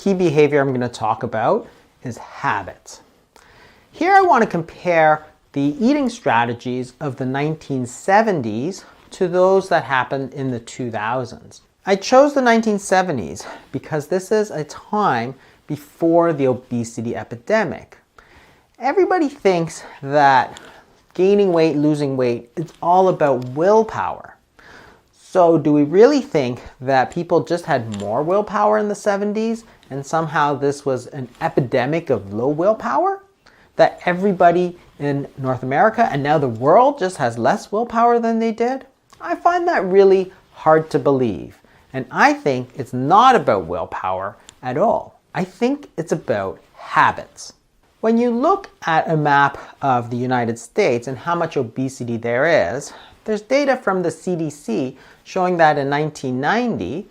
key behavior I'm going to talk about is habits. Here I want to compare the eating strategies of the 1970s to those that happened in the 2000s. I chose the 1970s because this is a time before the obesity epidemic. Everybody thinks that gaining weight, losing weight, it's all about willpower. So do we really think that people just had more willpower in the 70s and somehow this was an epidemic of low willpower? That everybody in North America and now the world just has less willpower than they did? I find that really hard to believe. And I think it's not about willpower at all. I think it's about habits. When you look at a map of the United States and how much obesity there is, there's data from the CDC showing that in 1990,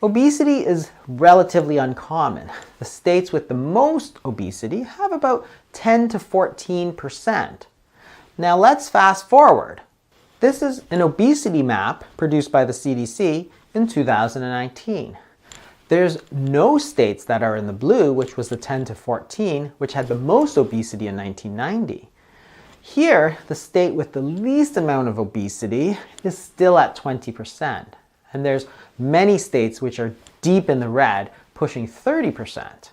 obesity is relatively uncommon. The states with the most obesity have about 10 to 14%. Now let's fast forward. This is an obesity map produced by the CDC in 2019. There's no states that are in the blue, which was the 10 to 14, which had the most obesity in 1990. Here, the state with the least amount of obesity is still at 20%. And there's many states which are deep in the red, pushing 30%.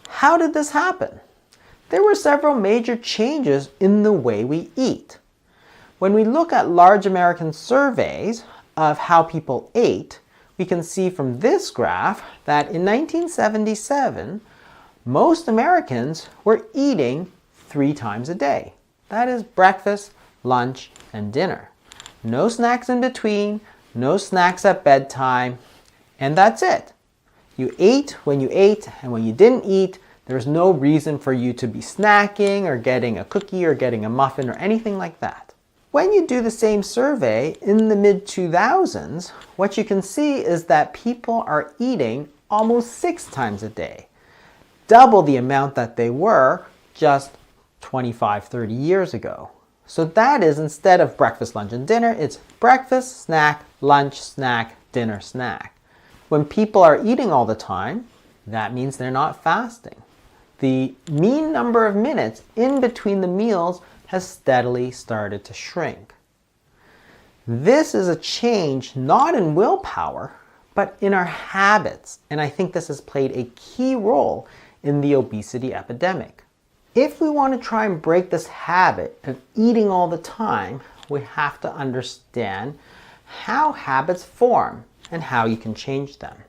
How did this happen? There were several major changes in the way we eat. When we look at large American surveys of how people ate, we can see from this graph that in 1977, most Americans were eating 3 times a day. That is breakfast, lunch, and dinner. No snacks in between, no snacks at bedtime, and that's it. You ate when you ate, and when you didn't eat, there's no reason for you to be snacking or getting a cookie or getting a muffin or anything like that. When you do the same survey in the mid-2000s, what you can see is that people are eating almost 6 times a day, double the amount that they were just 25, 30 years ago. So that is, instead of breakfast, lunch, and dinner, it's breakfast, snack, lunch, snack, dinner, snack. When people are eating all the time, that means they're not fasting. The mean number of minutes in between the meals has steadily started to shrink. This is a change not in willpower, but in our habits, and I think this has played a key role in the obesity epidemic. If we want to try and break this habit of eating all the time, we have to understand how habits form and how you can change them.